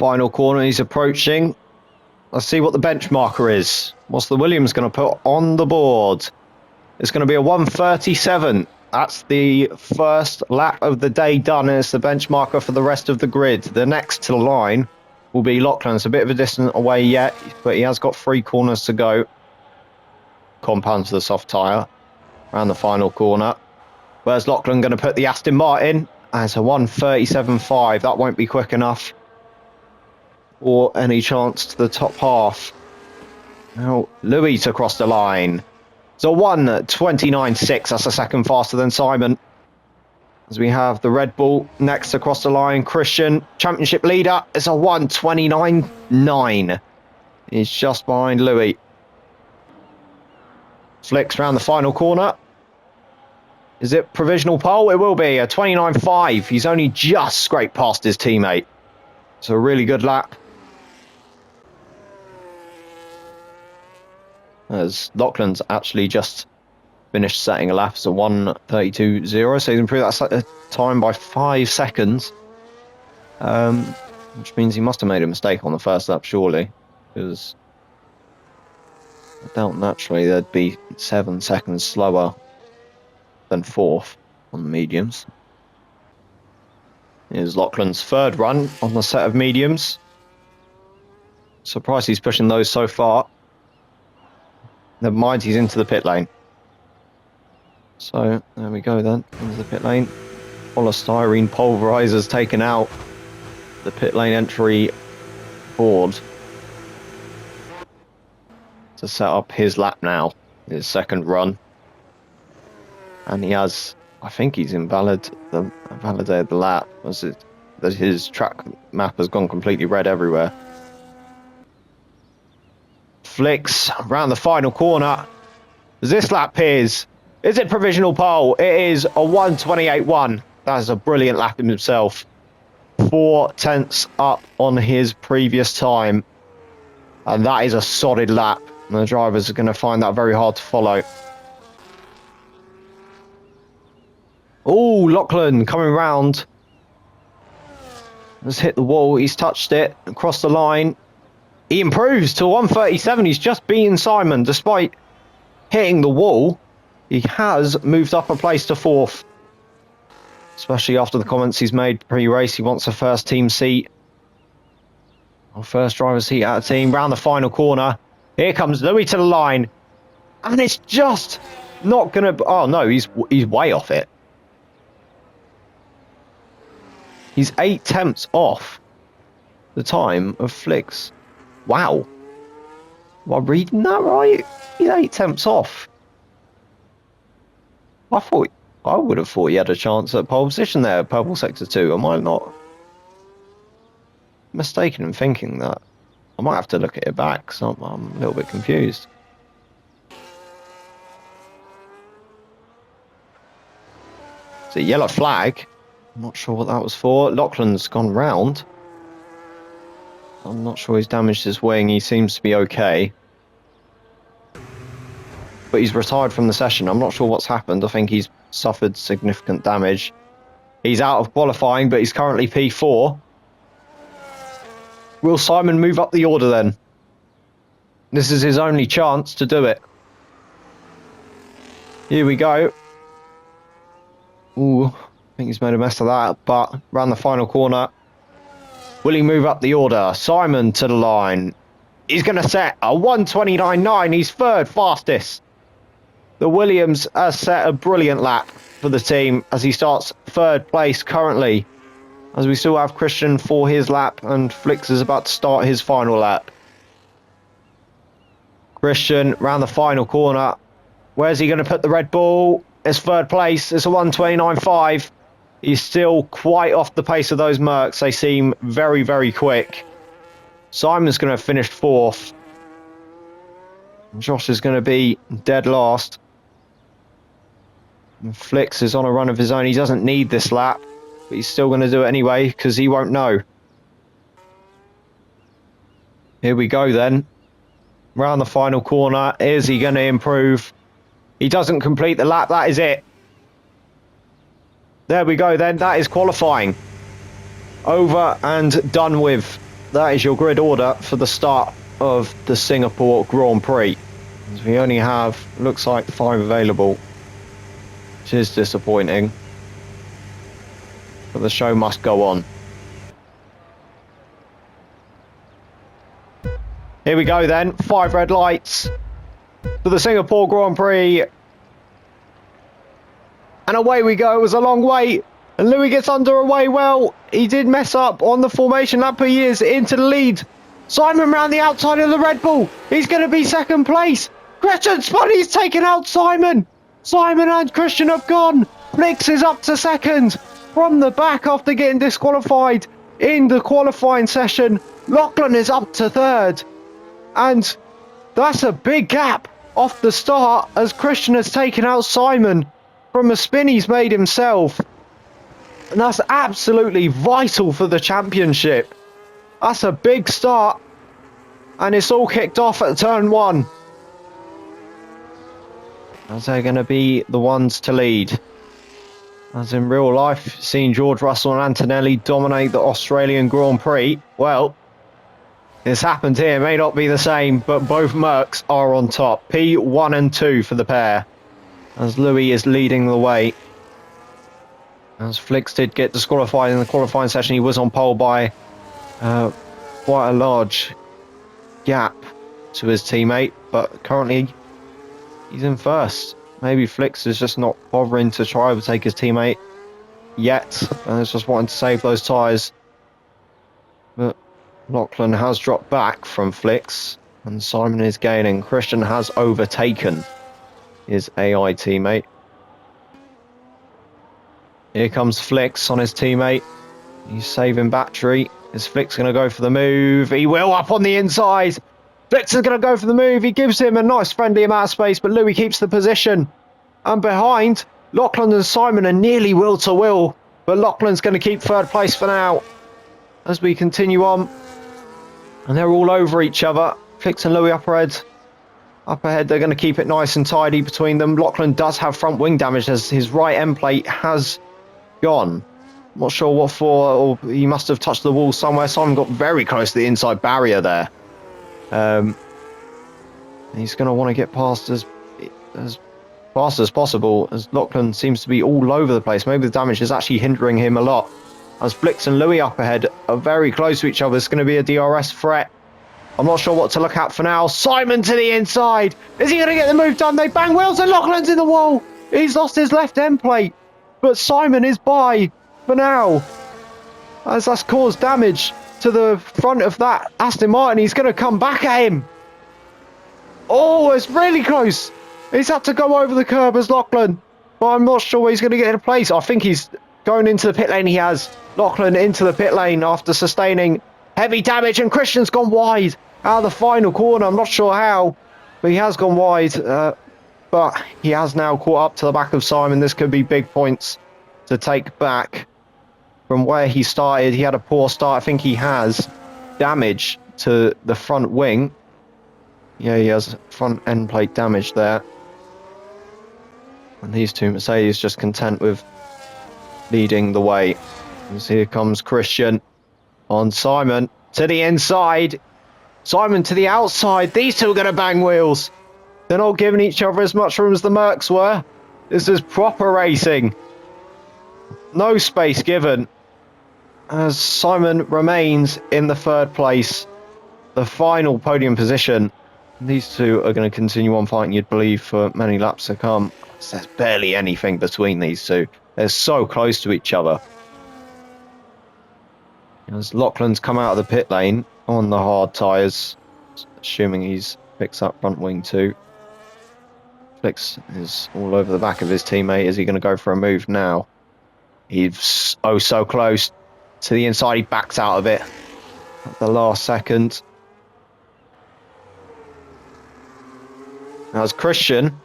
Final corner he's approaching. Let's see what the benchmarker is. What's the Williams going to put on the board? It's going to be a 1:37. That's the first lap of the day done, and it's the benchmarker for the rest of the grid. The next to the line will be Lachlan. It's a bit of a distance away yet, but he has got 3 corners to go. Compound to the soft tyre around the final corner. Where's Lachlan going to put the Aston Martin? And it's a 1:37.5. That won't be quick enough or any chance to the top half. Now Louis to cross the line. So 1:29.6. That's a second faster than Simon. As we have the Red Bull next across the line. Christian, championship leader. It's a 1:29.9. He's just behind Louis. Flicks round the final corner. Is it provisional pole? It will be a 29.5. He's only just scraped past his teammate. It's a really good lap. As Lachlan's actually just finished setting a lap. It's a 1:32.0. So he's improved that time by 5 seconds. Which means he must have made a mistake on the first lap, surely. Because I doubt naturally there'd be 7 seconds slower than 4th on the mediums. Here's Lachlan's 3rd run on the set of mediums. Surprised he's pushing those so far. Never mind, he's into the pit lane. So, there we go then, into the pit lane. Polystyrene pulverizers taken out. The pit lane entry board. To set up his lap now. His 2nd run. And he has, I think he's invalidated the lap. That his track map has gone completely red everywhere. Flicks round the final corner. As this lap is it provisional pole? It is a 1:28.1. That is a brilliant lap in himself. 4 tenths up on his previous time. And that is a solid lap. And the drivers are going to find that very hard to follow. Oh, Lachlan coming round. Has hit the wall. He's touched it. Across the line. He improves to 1:37. He's just beaten Simon. Despite hitting the wall, he has moved up a place to 4th. Especially after the comments he's made pre-race. He wants a first team seat. Or first driver's seat out of team. Round the final corner. Here comes Louis to the line. And it's just not going to... Oh, no, he's way off it. He's 8 tenths off the time of Flicks. Wow. Am I reading that right? He's 8 tenths off. I would have thought he had a chance at pole position there, purple sector 2. Am I not mistaken in thinking that? I might have to look at it back, because I'm a little bit confused. It's a yellow flag. I'm not sure what that was for. Lachlan's gone round. I'm not sure he's damaged his wing. He seems to be okay. But he's retired from the session. I'm not sure what's happened. I think he's suffered significant damage. He's out of qualifying, but he's currently P4. Will Simon move up the order then? This is his only chance to do it. Here we go. Ooh, I think he's made a mess of that, but round the final corner. Will he move up the order? Simon to the line. He's going to set a 1:29.9. He's 3rd fastest. The Williams has set a brilliant lap for the team as he starts 3rd place currently. As we still have Christian for his lap and Flicks is about to start his final lap. Christian round the final corner. Where's he going to put the Red Bull? It's 3rd place. It's a 1:29.5. He's still quite off the pace of those Mercs. They seem very, very quick. Simon's going to finish 4th. Josh is going to be dead last. And Flicks is on a run of his own. He doesn't need this lap, but he's still going to do it anyway because he won't know. Here we go then. Round the final corner. Is he going to improve? He doesn't complete the lap. That is it. There we go then. That is qualifying. Over and done with. that is your grid order for the start of the Singapore Grand Prix. As we only have, looks like 5 available, which is disappointing. But the show must go on. Here we go then, 5 red lights for the Singapore Grand Prix. And away we go. It was a long wait. And Louis gets underway well. He did mess up on the formation lap, but he is into the lead. Simon round the outside of the Red Bull. He's going to be second place. Christian Spunny's taken out Simon. Simon and Christian have gone. Flix is up to second from the back after getting disqualified in the qualifying session. Lachlan is up to third. And that's a big gap off the start as Christian has taken out Simon from a spin he's made himself. And that's absolutely vital for the championship. That's a big start. And it's all kicked off at turn 1. As they're going to be the ones to lead. As in real life, seeing George Russell and Antonelli dominate the Australian Grand Prix. Well, this happened here. May not be the same, but both Mercs are on top. P1 and 2 for the pair. As Louis is leading the way. As Flix did get disqualified in the qualifying session, he was on pole by quite a large gap to his teammate, but currently he's in first. Maybe Flix is just not bothering to try overtake his teammate yet, and is just wanting to save those tyres. But Lachlan has dropped back from Flix, and Simon is gaining. Christian has overtaken his AI teammate. Here comes Flix on his teammate. He's saving battery. Is Flix going to go for the move? He will, up on the inside. Flix is going to go for the move. He gives him a nice friendly amount of space, but Louis keeps the position. And behind, Lachlan and Simon are nearly will to will, but Lachlan's going to keep third place for now as we continue on. And they're all over each other. Flix and Louis up ahead. Up ahead, they're going to keep it nice and tidy between them. Lachlan does have front wing damage as his right end plate has gone. Not sure what for, or he must have touched the wall somewhere. Simon got very close to the inside barrier there. He's going to want to get past as fast as possible, as Lachlan seems to be all over the place. Maybe the damage is actually hindering him a lot. As Flix and Louis up ahead are very close to each other. It's going to be a DRS threat. I'm not sure what to look at for now. Simon to the inside. Is he going to get the move done? They bang wheels and Lachlan's in the wall. He's lost his left end plate. But Simon is by for now. As that's caused damage to the front of that Aston Martin. He's going to come back at him. Oh, it's really close. He's had to go over the curb as Lachlan. But I'm not sure where he's going to get in place. I think he's going into the pit lane. He has. Lachlan into the pit lane after sustaining heavy damage. And Christian's gone wide out of the final corner. I'm not sure how, but he has gone wide. But he has now caught up to the back of Simon. This could be big points to take back from where he started. He had a poor start. I think he has damage to the front wing. Yeah, he has front end plate damage there. And these two Mercedes just content with leading the way. As here comes Christian on Simon to the inside. Simon to the outside. These two are going to bang wheels. They're not giving each other as much room as the Mercs were. This is proper racing. No space given. As Simon remains in the third place. The final podium position. These two are going to continue on fighting, you'd believe, for many laps to come. There's barely anything between these two. They're so close to each other. As Lachlan's come out of the pit lane on the hard tyres, assuming he's picks up front wing too. Flix is all over the back of his teammate. Is he going to go for a move now? He's oh so close to the inside. He backs out of it at the last second. As Christian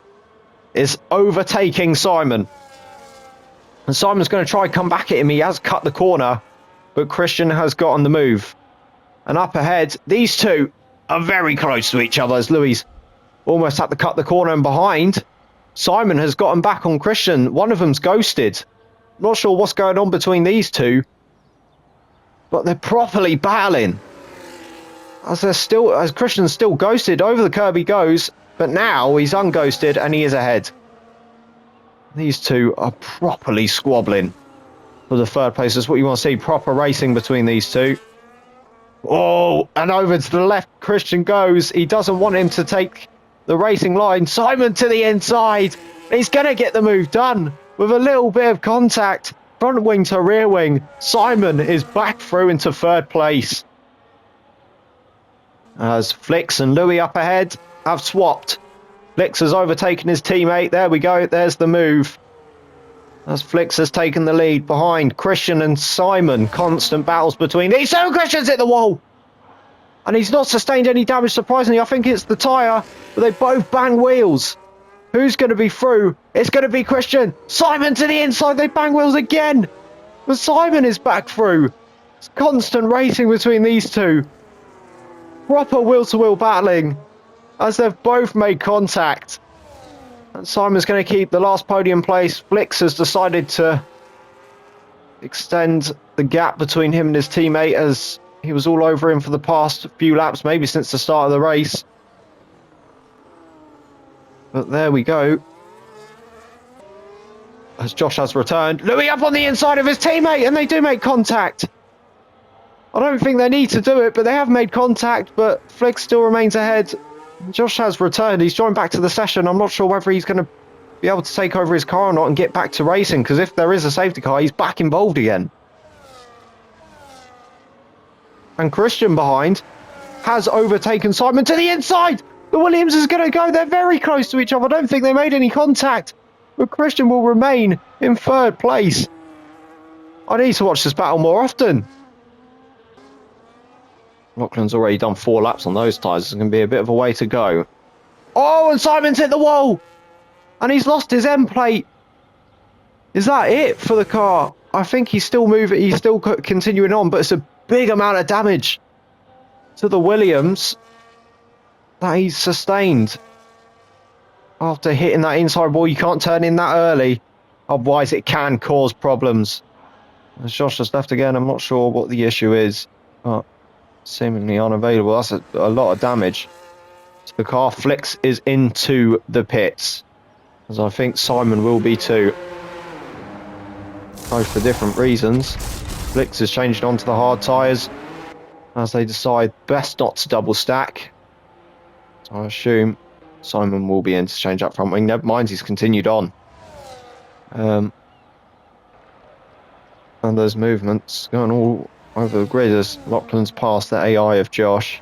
is overtaking Simon. And Simon's going to try and come back at him. He has cut the corner, but Christian has got on the move. And up ahead, these two are very close to each other as Louis almost had to cut the corner, and behind, Simon has gotten back on Christian. One of them's ghosted. Not sure what's going on between these two, but they're properly battling. as Christian's still ghosted. Over the curb he goes, but now he's unghosted and he is ahead. These two are properly squabbling for the third place. That's what you want to see, proper racing between these two. Oh, and over to the left Christian goes. He doesn't want him to take the racing line. Simon to the inside. He's going to get the move done with a little bit of contact. Front wing to rear wing. Simon is back through into third place. As Flicks and Louis up ahead have swapped. Flicks has overtaken his teammate. There we go. There's the move. As Flicks has taken the lead behind Christian and Simon. Constant battles between these two. Christian's hit the wall. And he's not sustained any damage, surprisingly. I think it's the tyre. But they both bang wheels. Who's going to be through? It's going to be Christian. Simon to the inside. They bang wheels again. But Simon is back through. It's constant racing between these two. Proper wheel-to-wheel battling. As they've both made contact. And Simon's going to keep the last podium place. Flicks has decided to extend the gap between him and his teammate, as he was all over him for the past few laps, maybe since the start of the race. But there we go. As Josh has returned. Louis up on the inside of his teammate, and they do make contact. I don't think they need to do it, but they have made contact, but Flicks still remains ahead. Josh has returned. He's joined back to the session. I'm not sure whether he's going to be able to take over his car or not and get back to racing, because if there is a safety car, he's back involved again. And Christian behind has overtaken Simon to the inside. The Williams is going to go. They're very close to each other. I don't think they made any contact, but Christian will remain in third place. I need to watch this battle more often. Lachlan's already done 4 laps on those tyres. It's going to be a bit of a way to go. Oh, and Simon's hit the wall. And he's lost his end plate. Is that it for the car? I think he's still moving. He's still continuing on, but it's a big amount of damage to the Williams that he's sustained. After hitting that inside wall, you can't turn in that early. Otherwise, it can cause problems. As Josh has left again, I'm not sure what the issue is. But seemingly unavailable. That's a lot of damage to the car. Flicks is into the pits, as I think Simon will be too. Both for different reasons. Flicks is changing onto the hard tyres as they decide best not to double stack. So I assume Simon will be in to change up front wing. Never mind, he's continued on. And there's movements going all over the grid as Lachlan's passed the AI of Josh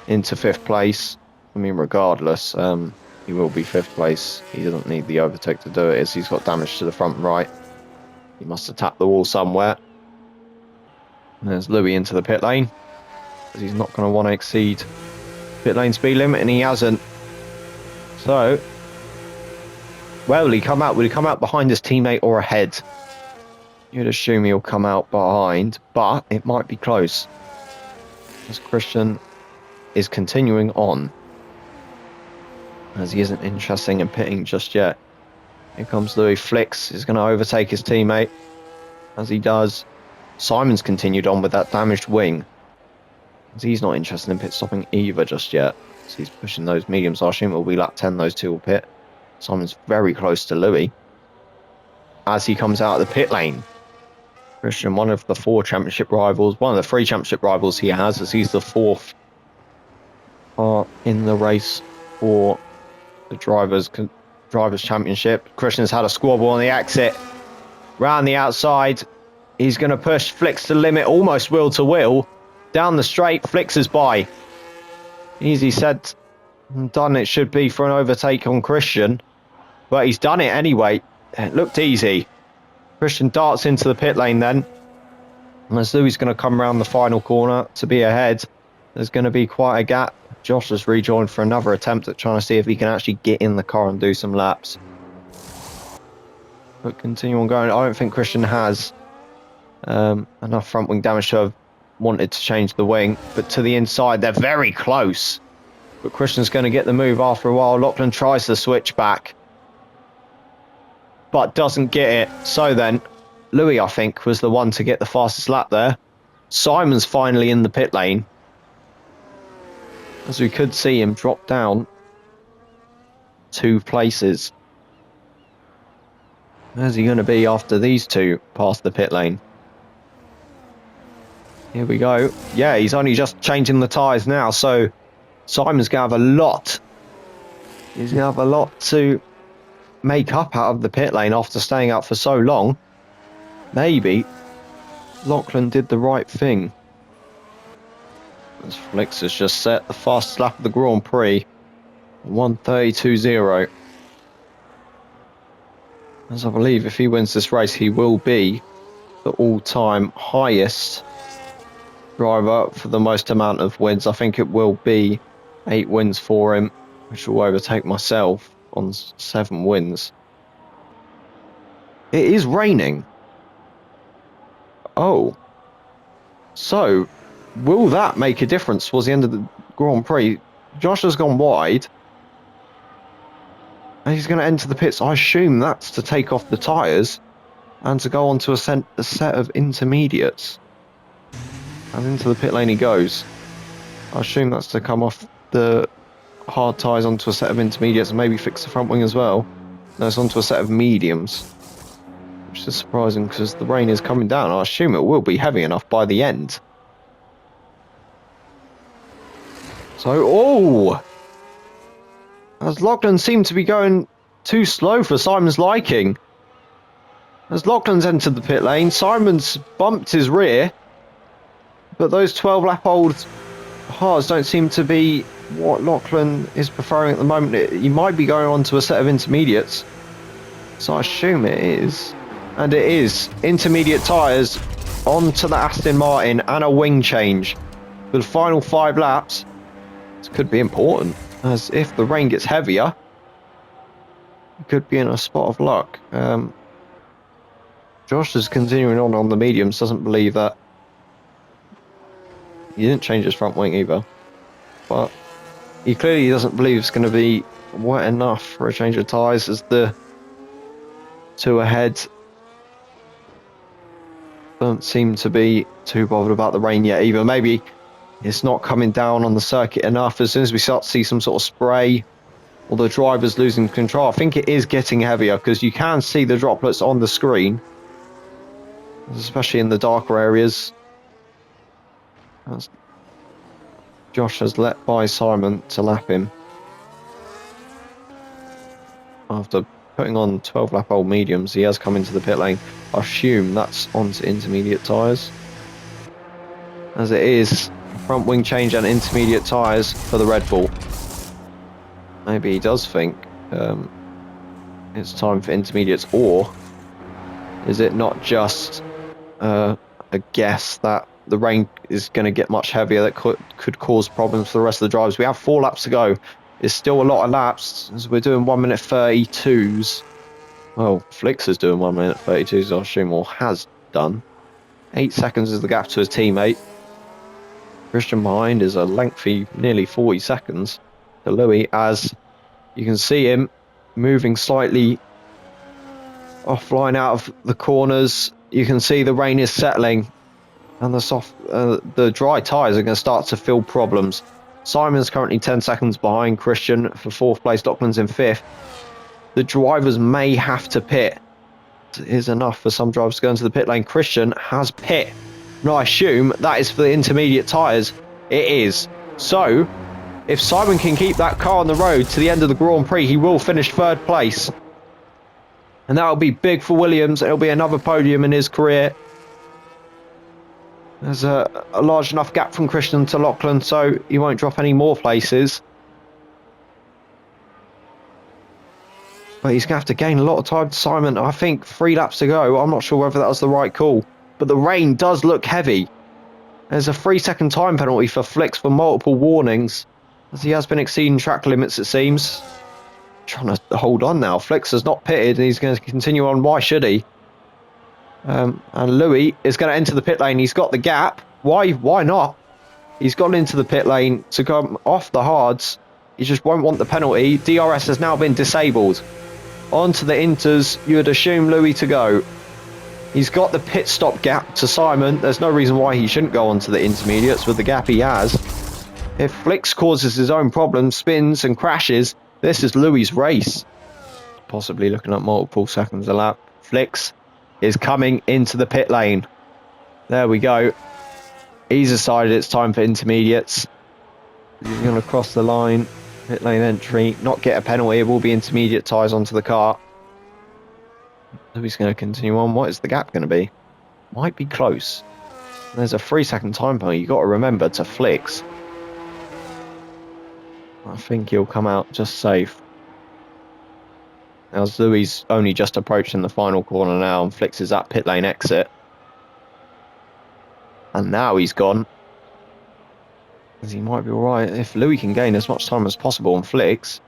into 5th place. I mean, regardless, he will be 5th place. He doesn't need the overtake to do it, as he's got damage to the front right. He must have tapped the wall somewhere. And there's Louis into the pit lane, because he's not going to want to exceed pit lane speed limit, and he hasn't. So, where will he come out? Will he come out behind his teammate or ahead? You'd assume he'll come out behind, but it might be close, as Christian is continuing on, as he isn't interested in pitting just yet. Here comes Louis. Flicks is going to overtake his teammate. As he does, Simon's continued on with that damaged wing, as he's not interested in pit stopping either just yet. So he's pushing those mediums. I assume it will be lap 10, those two will pit. Simon's very close to Louis as he comes out of the pit lane. Christian, one of the 4 championship rivals, one of the 3 championship rivals he has, as he's the 4th in the race for the drivers championship. Christian's had a squabble on the exit, round the outside. He's going to push Flicks to limit, almost wheel to wheel down the straight. Flicks is by. Easy said and done it should be for an overtake on Christian, but he's done it anyway. It looked easy. Christian darts into the pit lane then, and as Louis going to come around the final corner to be ahead, there's going to be quite a gap. Josh has rejoined for another attempt at trying to see if he can actually get in the car and do some laps. But continue on going. I don't think Christian has enough front wing damage to have wanted to change the wing, but to the inside they're very close. But Christian's going to get the move after a while. Lachlan tries to switch back, but doesn't get it. So then, Louis, I think, was the one to get the fastest lap there. Simon's finally in the pit lane. as we could see him drop down 2 places. Where's he going to be after these two past the pit lane? Here we go. Yeah, he's only just changing the tyres now, so Simon's going to have a lot. He's going to have a lot to make up out of the pit lane after staying out for so long. Maybe Lachlan did the right thing. As Flix has just set the fastest lap of the Grand Prix, 1:32.0. As I believe if he wins this race, he will be the all-time highest driver for the most amount of wins. I think it will be 8 wins for him, which will overtake myself on 7 wins. It is raining. Oh. So, will that make a difference towards the end of the Grand Prix? Josh has gone wide. And he's going to enter the pits. I assume that's to take off the tyres and to go on to a set of intermediates. And into the pit lane he goes. I assume that's to come off the hard tyres onto a set of intermediates and maybe fix the front wing as well. No, it's onto a set of mediums. Which is surprising because the rain is coming down. I assume it will be heavy enough by the end. So, oh! As Lachlan seemed to be going too slow for Simon's liking. As Lachlan's entered the pit lane, Simon's bumped his rear. But those 12-lap-old hards don't seem to be what Lachlan is preferring at the moment. He might be going on to a set of intermediates. So I assume it is. And it is. Intermediate tyres onto the Aston Martin and a wing change. For the final 5 laps, this could be important. As if the rain gets heavier, you could be in a spot of luck. Josh is continuing on the mediums, doesn't believe that. He didn't change his front wing either. But he clearly doesn't believe it's going to be wet enough for a change of tyres, as the 2 ahead don't seem to be too bothered about the rain yet either. Maybe it's not coming down on the circuit enough. As soon as we start to see some sort of spray or the driver's losing control, I think it is getting heavier because you can see the droplets on the screen, especially in the darker areas. As Josh has let by Simon to lap him after putting on 12-lap-old mediums. He has come into the pit lane. I assume that's onto intermediate tyres, as it is front wing change and intermediate tyres for the Red Bull. Maybe he does think it's time for intermediates, or is it not just a guess that the rain is going to get much heavier that could cause problems for the rest of the drivers? We have 4 laps to go. It's still a lot of laps, as we're doing 1:32s. Well, Flix is doing 1:32s, I assume, or has done. 8 seconds is the gap to his teammate. Christian behind is a lengthy, nearly 40 seconds to Louis, as you can see him moving slightly offline out of the corners. You can see the rain is settling, and the dry tyres are going to start to feel problems. Simon's currently 10 seconds behind Christian for 4th place. Lachlan's in 5th. The drivers may have to pit. It is enough for some drivers to go into the pit lane. Christian has pit. And I assume that is for the intermediate tyres. It is. So, if Simon can keep that car on the road to the end of the Grand Prix, he will finish 3rd place. And that will be big for Williams. It'll be another podium in his career. There's a large enough gap from Christian to Lachlan, so he won't drop any more places. But he's going to have to gain a lot of time to Simon. I think 3 laps to go. I'm not sure whether that was the right call. But the rain does look heavy. There's a 3-second time penalty for Flix for multiple warnings, as he has been exceeding track limits, it seems. Trying to hold on now. Flix has not pitted and he's going to continue on. Why should he? And Louis is going to enter the pit lane. He's got the gap. Why not? He's gone into the pit lane to come off the hards. He just won't want the penalty. DRS has now been disabled. Onto the inters. You would assume Louis to go. He's got the pit stop gap to Simon. There's no reason why he shouldn't go onto the intermediates with the gap he has. If Flicks causes his own problems, spins and crashes, this is Louis' race. Possibly looking at multiple seconds a lap. Flicks is coming into the pit lane. There we go. He's decided it's time for intermediates. He's going to cross the line. Pit lane entry. Not get a penalty. It will be intermediate tyres onto the car. Louis going to continue on. What is the gap going to be? Might be close. There's a 3-second time penalty. You've got to remember to Flicks. I think he'll come out just safe. Now Louis only just approaching the final corner now, and Flicks is at pit lane exit. And now he's gone. Because he might be alright if Louis can gain as much time as possible on Flicks.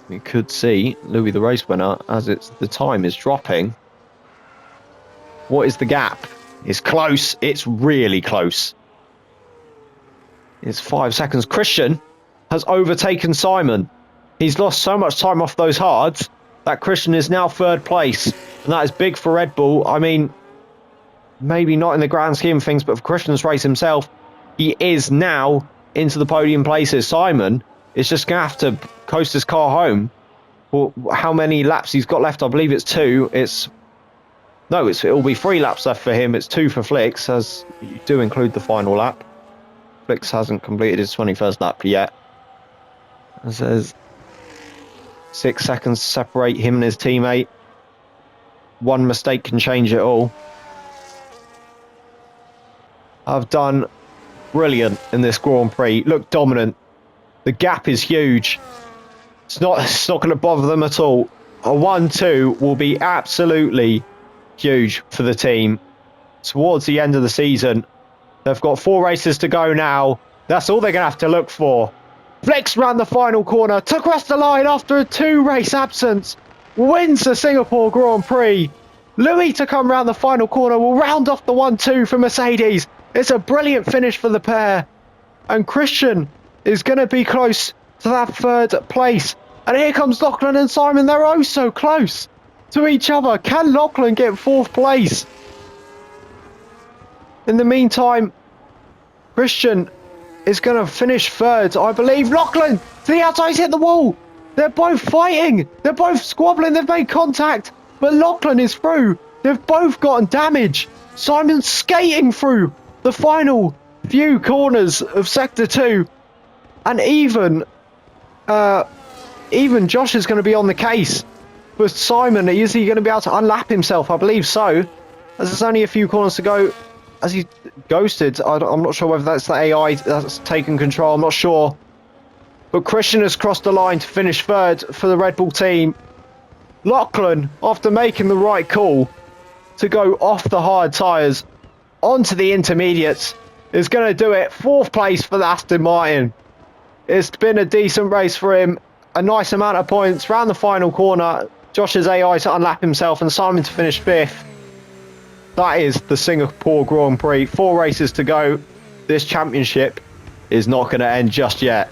We could see Louis the race winner as the time is dropping. What is the gap? It's close. It's really close. It's 5 seconds. Christian has overtaken Simon. He's lost so much time off those hards that Christian is now 3rd place. And that is big for Red Bull. I mean, maybe not in the grand scheme of things, but for Christian's race himself, he is now into the podium places. Simon is just going to have to coast his car home. For how many laps he's got left? I believe it's 2. It'll be 3 laps left for him. It's 2 for Flicks, as you do include the final lap. Flicks hasn't completed his 21st lap yet. As there's 6 seconds to separate him and his teammate. One mistake can change it all. I've done brilliant in this Grand Prix. Look dominant. The gap is huge. It's not going to bother them at all. A 1-2 will be absolutely huge for the team. Towards the end of the season, they've got 4 races to go now. That's all they're going to have to look for. Flicks ran the final corner, took across the line after a 2-race absence, wins the Singapore Grand Prix. Louis to come round the final corner will round off the 1-2 for Mercedes. It's a brilliant finish for the pair. And Christian is going to be close to that 3rd place. And here comes Lachlan and Simon. They're oh so close to each other. Can Lachlan get 4th place? In the meantime, Christian is going to finish 3rd, I believe. Lachlan to the outside, he's hit the wall. They're both fighting. They're both squabbling. They've made contact. But Lachlan is through. They've both gotten damage. Simon's skating through the final few corners of Sector 2. And even Josh is going to be on the case. But Simon, is he going to be able to unlap himself? I believe so. As there's only a few corners to go. As he ghosted, I'm not sure whether that's the AI that's taken control. I'm not sure. But Christian has crossed the line to finish 3rd for the Red Bull team. Lachlan, after making the right call to go off the hard tyres onto the intermediates, is going to do it. 4th place for the Aston Martin. It's been a decent race for him. A nice amount of points round the final corner. Josh's AI to unlap himself and Simon to finish 5th. That is the Singapore Grand Prix. 4 races to go. This championship is not going to end just yet.